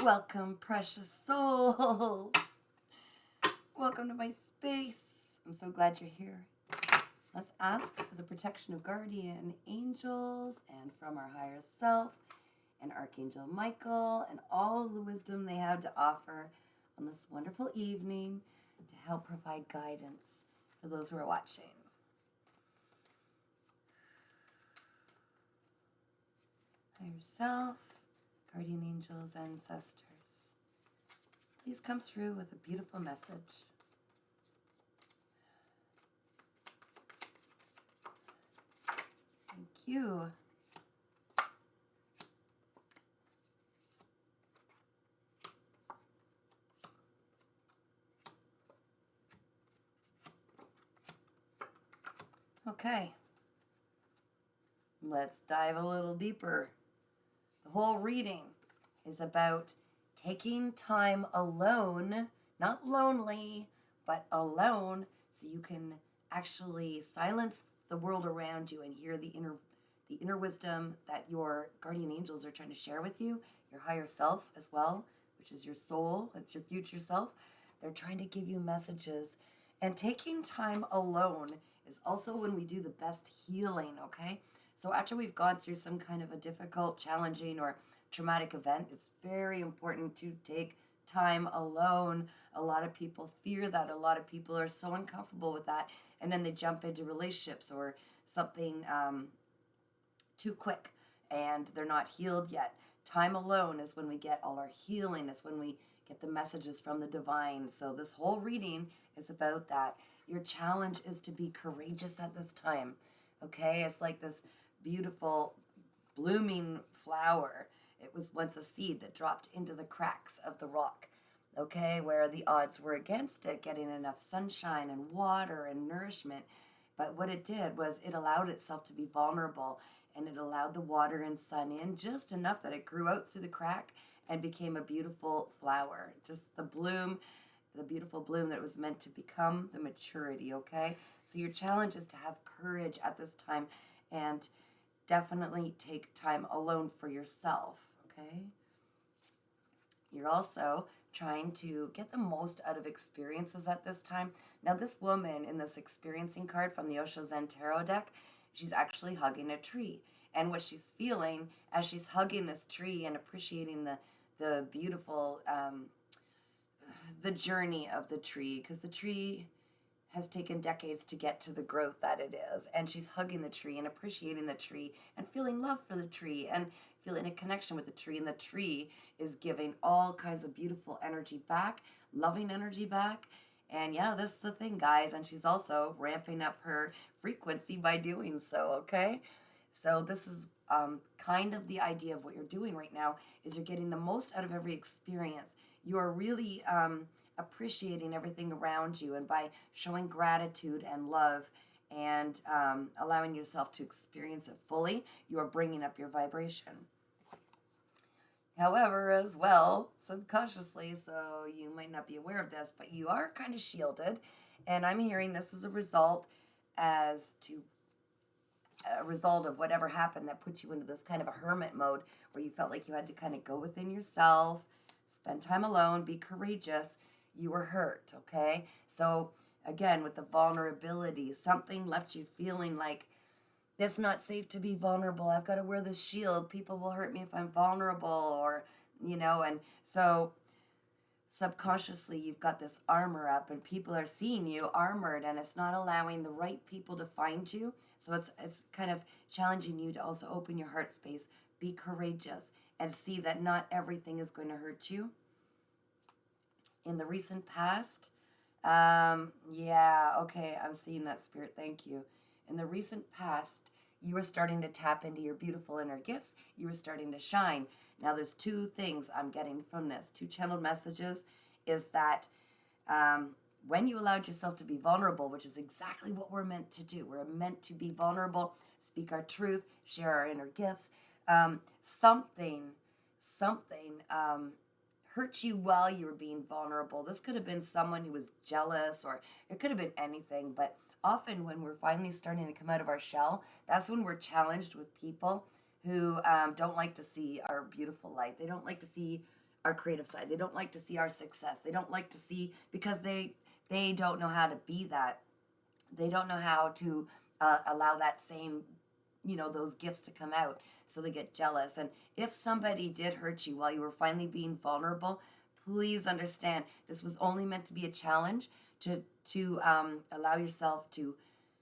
Welcome, precious souls. Welcome to my space. I'm so glad you're here. Let's ask for the protection of guardian angels and from our higher self and Archangel Michael and all the wisdom they have to offer on this wonderful evening to help provide guidance for those who are watching. Higher self, guardian angels, ancestors, please come through with a beautiful message. Thank you. Okay, let's dive a little deeper. The whole reading is about taking time alone, not lonely, but alone, so you can actually silence the world around you and hear the inner wisdom that your guardian angels are trying to share with you, your higher self as well, which is your soul, it's your future self. They're trying to give you messages. And taking time alone is also when we do the best healing, okay? So after we've gone through some kind of a difficult, challenging, or traumatic event, it's very important to take time alone. A lot of people fear that. A lot of people are so uncomfortable with that. And then they jump into relationships or something too quick and they're not healed yet. Time alone is when we get all our healing, is when we get the messages from the divine. So this whole reading is about that. Your challenge is to be courageous at this time. Okay, it's like this beautiful blooming flower. It was once a seed that dropped into the cracks of the rock, okay, where the odds were against it getting enough sunshine and water and nourishment. But what it did was it allowed itself to be vulnerable, and it allowed the water and sun in just enough that it grew out through the crack and became a beautiful flower. Just the bloom, the beautiful bloom that it was meant to become, the maturity, okay? So your challenge is to have courage at this time and definitely take time alone for yourself, okay? You're also trying to get the most out of experiences at this time. Now, this woman in this experiencing card from the Osho Zen Tarot deck, she's actually hugging a tree. And what she's feeling as she's hugging this tree and appreciating the beautiful, the journey of the tree, because the tree has taken decades to get to the growth that it is. And she's hugging the tree and appreciating the tree and feeling love for the tree and feeling a connection with the tree. And the tree is giving all kinds of beautiful energy back, loving energy back. And yeah, this is the thing, guys. And she's also ramping up her frequency by doing so, okay? So this is kind of the idea of what you're doing right now is you're getting the most out of every experience. You are really appreciating everything around you, and by showing gratitude and love and allowing yourself to experience it fully, you are bringing up your vibration. However, as well, subconsciously, so you might not be aware of this, but you are kind of shielded, and I'm hearing this as a result of whatever happened that put you into this kind of a hermit mode where you felt like you had to kind of go within yourself, spend time alone, be courageous. You were hurt, okay? So again, with the vulnerability, something left you feeling like it's not safe to be vulnerable. I've got to wear this shield. People will hurt me if I'm vulnerable, or, and so subconsciously you've got this armor up and people are seeing you armored, and it's not allowing the right people to find you. So it's kind of challenging you to also open your heart space, be courageous, and see that not everything is going to hurt you. In the recent past, yeah, okay, I'm seeing that, Spirit, thank you. In the recent past, you were starting to tap into your beautiful inner gifts. You were starting to shine. Now, there's two things I'm getting from this, two channeled messages, is that when you allowed yourself to be vulnerable, which is exactly what we're meant to do. We're meant to be vulnerable, speak our truth, share our inner gifts. Something hurt you while you were being vulnerable. This could have been someone who was jealous, or it could have been anything, but often when we're finally starting to come out of our shell, that's when we're challenged with people who don't like to see our beautiful light. They don't like to see our creative side. They don't like to see our success. They don't like to see, because they don't know how to be that. They don't know how to allow that same, those gifts to come out. So they get jealous. And if somebody did hurt you while you were finally being vulnerable, please understand this was only meant to be a challenge to allow yourself to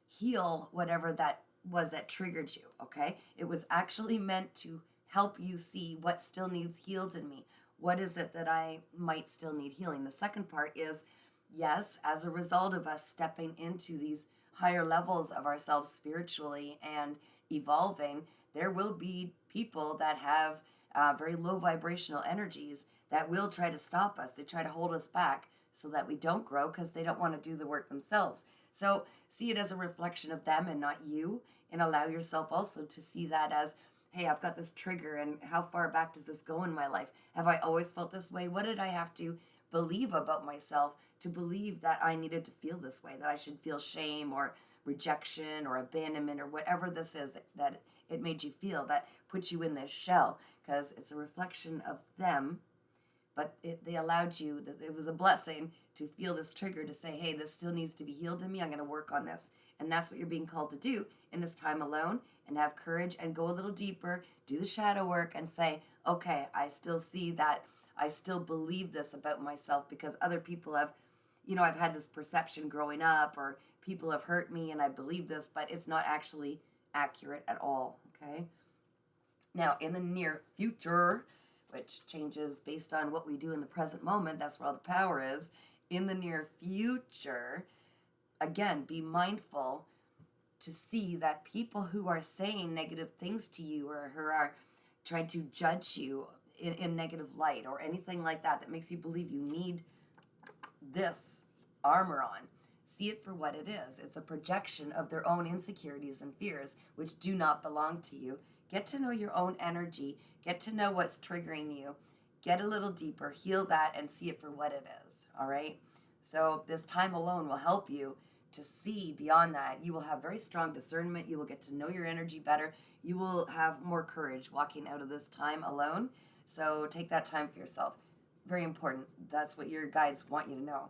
heal whatever that was that triggered you. Okay, it was actually meant to help you see what still needs healed in me. What is it that I might still need healing? The second part is, yes, as a result of us stepping into these higher levels of ourselves spiritually and evolving, there will be people that have very low vibrational energies that will try to stop us. They try to hold us back so that we don't grow because they don't want to do the work themselves. So see it as a reflection of them and not you, and allow yourself also to see that as, hey, I've got this trigger, and how far back does this go in my life? Have I always felt this way? What did I have to believe about myself to believe that I needed to feel this way, that I should feel shame or rejection or abandonment or whatever this is that it made you feel, that put you in this shell? Because it's a reflection of them, but they allowed you, that it was a blessing to feel this trigger to say, hey, this still needs to be healed in me. I'm going to work on this. And that's what you're being called to do in this time alone, and have courage and go a little deeper, do the shadow work and say, okay, I still see that. I still believe this about myself because other people have, I've had this perception growing up, or people have hurt me and I believe this, but it's not actually accurate at all. Okay. Now, in the near future, which changes based on what we do in the present moment, that's where all the power is. In the near future, again, be mindful to see that people who are saying negative things to you, or who are trying to judge you in negative light, or anything like that makes you believe you need this armor on, see it for what it is. It's a projection of their own insecurities and fears, which do not belong to you. Get to know your own energy. Get to know what's triggering you. Get a little deeper, heal that, and see it for what it is, all right? So this time alone will help you to see beyond that. You will have very strong discernment. You will get to know your energy better. You will have more courage walking out of this time alone. So take that time for yourself. Very important. That's what your guides want you to know.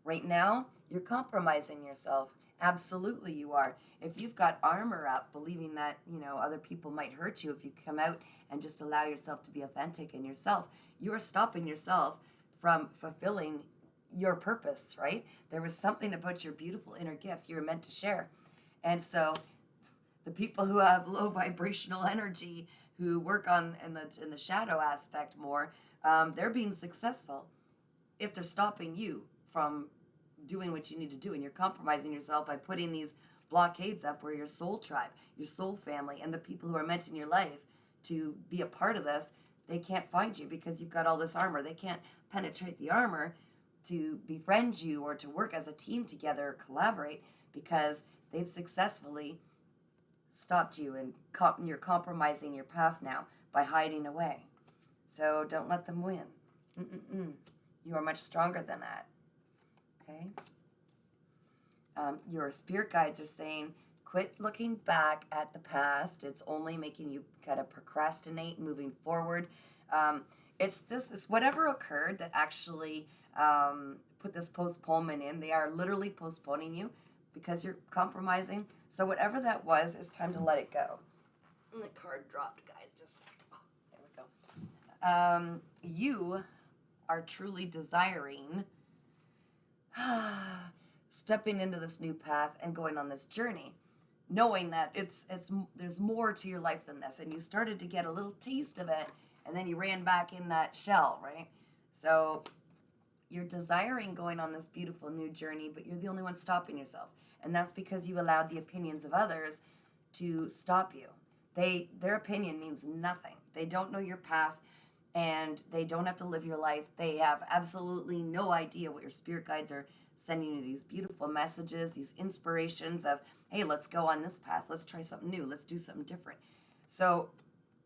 Right now, you're compromising yourself. Absolutely you are. If you've got armor up, believing that, other people might hurt you if you come out and just allow yourself to be authentic in yourself, you are stopping yourself from fulfilling your purpose, right? There was something about your beautiful inner gifts you were meant to share. And so the people who have low vibrational energy, who work on in the shadow aspect more, they're being successful if they're stopping you from doing what you need to do, and you're compromising yourself by putting these blockades up where your soul tribe, your soul family, and the people who are meant in your life to be a part of this, they can't find you because you've got all this armor. They can't penetrate the armor to befriend you or to work as a team together or collaborate, because they've successfully stopped you, and you're compromising your path now by hiding away. So don't let them win. You are much stronger than that. Okay? Your spirit guides are saying, quit looking back at the past. It's only making you kind of procrastinate moving forward. It's whatever occurred that actually put this postponement in. They are literally postponing you because you're compromising. So whatever that was, it's time to let it go. And the card dropped, guys. There we go. You are truly desiring stepping into this new path and going on this journey, knowing that there's more to your life than this, and you started to get a little taste of it, and then you ran back in that shell, right? So you're desiring going on this beautiful new journey, but you're the only one stopping yourself, and that's because you allowed the opinions of others to stop you. Their opinion means nothing. They don't know your path, and they don't have to live your life. They have absolutely no idea what your spirit guides are sending you, these beautiful messages, these inspirations of, hey, let's go on this path. Let's try something new. Let's do something different. So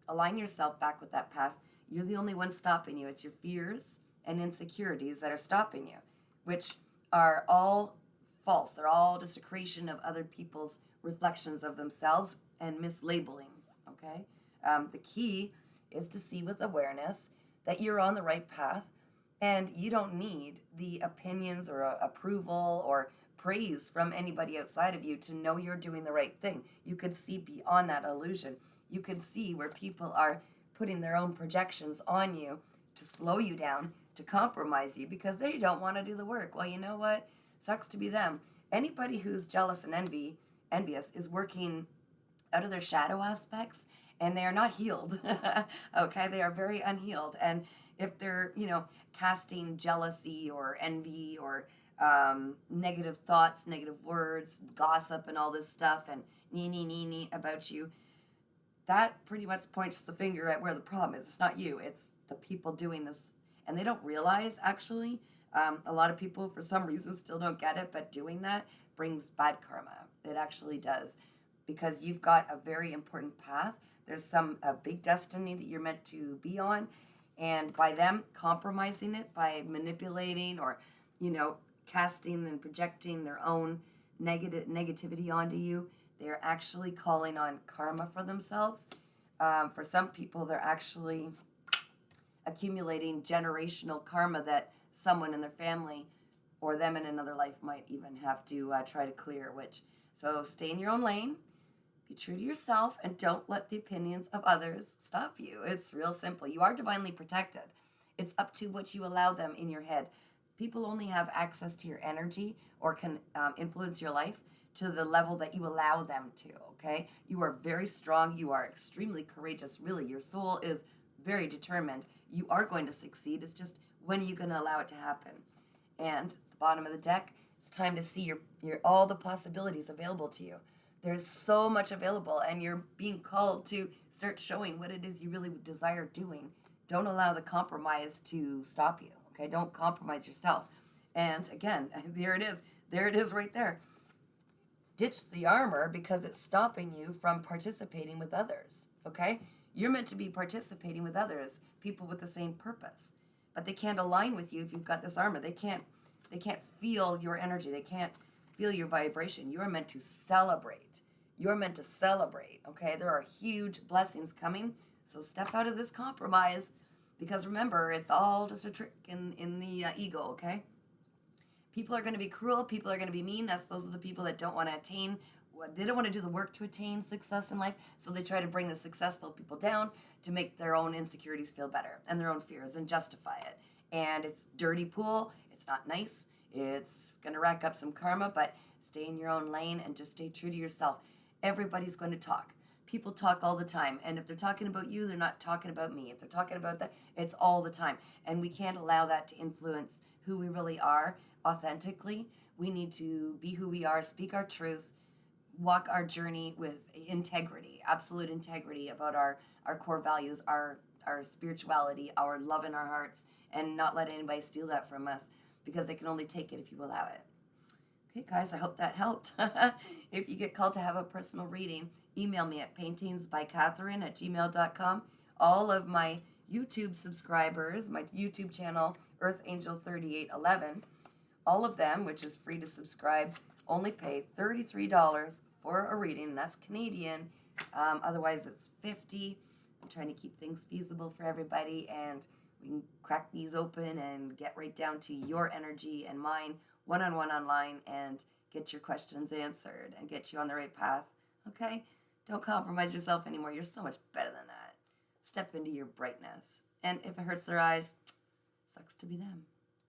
align yourself back with that path. You're the only one stopping you. It's your fears and insecurities that are stopping you, which are all false. They're all just a creation of other people's reflections of themselves and mislabeling, okay? The key is to see with awareness that you're on the right path, and you don't need the opinions or approval or praise from anybody outside of you to know you're doing the right thing. You could see beyond that illusion. You can see where people are putting their own projections on you to slow you down, to compromise you because they don't want to do the work. Well, you know what? Sucks to be them. Anybody who's jealous and envious is working out of their shadow aspects, and they are not healed. Okay, they are very unhealed. And if they're, casting jealousy or envy or negative thoughts, negative words, gossip, and all this stuff, and nee about you, that pretty much points the finger at where the problem is. It's not you, it's the people doing this. And they don't realize, actually, a lot of people, for some reason, still don't get it, but doing that brings bad karma. It actually does. Because you've got a very important path. There's a big destiny that you're meant to be on. And by them compromising it, by manipulating or, casting and projecting their own negativity onto you, they're actually calling on karma for themselves. For some people, they're actually accumulating generational karma that someone in their family or them in another life might even have to try to clear. So stay in your own lane, be true to yourself, and don't let the opinions of others stop you. It's real simple. You are divinely protected. It's up to what you allow them in your head. People only have access to your energy or can influence your life to the level that you allow them to, okay? You are very strong. You are extremely courageous. Really, your soul is very determined. You are going to succeed. It's just, when are you going to allow it to happen? And at the bottom of the deck, it's time to see your all the possibilities available to you. There's so much available, and you're being called to start showing what it is you really desire doing. Don't allow the compromise to stop you, okay? Don't compromise yourself. And again, there it is. There it is right there. Ditch the armor because it's stopping you from participating with others, okay? You're meant to be participating with others, people with the same purpose. But they can't align with you if you've got this armor. They can't feel your energy. They can't feel your vibration. You are meant to celebrate. You're meant to celebrate, okay? There are huge blessings coming. So step out of this compromise, because remember, it's all just a trick in the ego, okay? People are going to be cruel. People are going to be mean. Those are the people that don't want to attain. They don't want to do the work to attain success in life. So they try to bring the successful people down to make their own insecurities feel better and their own fears and justify it. And it's dirty pool. It's not nice. It's going to rack up some karma, but stay in your own lane and just stay true to yourself. Everybody's going to talk. People talk all the time. And if they're talking about you, they're not talking about me. If they're talking about that, it's all the time. And we can't allow that to influence who we really are authentically. We need to be who we are, speak our truth, walk our journey with integrity, absolute integrity about our core values, our spirituality, our love in our hearts, and not let anybody steal that from us, because they can only take it if you allow it. Okay, guys, I hope that helped. If you get called to have a personal reading, email me at paintingsbycatherine@gmail.com. All of my YouTube subscribers, my YouTube channel, Earth Angel 3811, all of them, which is free to subscribe, only pay $33 for a reading, and that's Canadian. Otherwise, it's $50. I'm trying to keep things feasible for everybody, and we can crack these open and get right down to your energy and mine one-on-one online and get your questions answered and get you on the right path, okay? Don't compromise yourself anymore. You're so much better than that. Step into your brightness. And if it hurts their eyes, sucks to be them.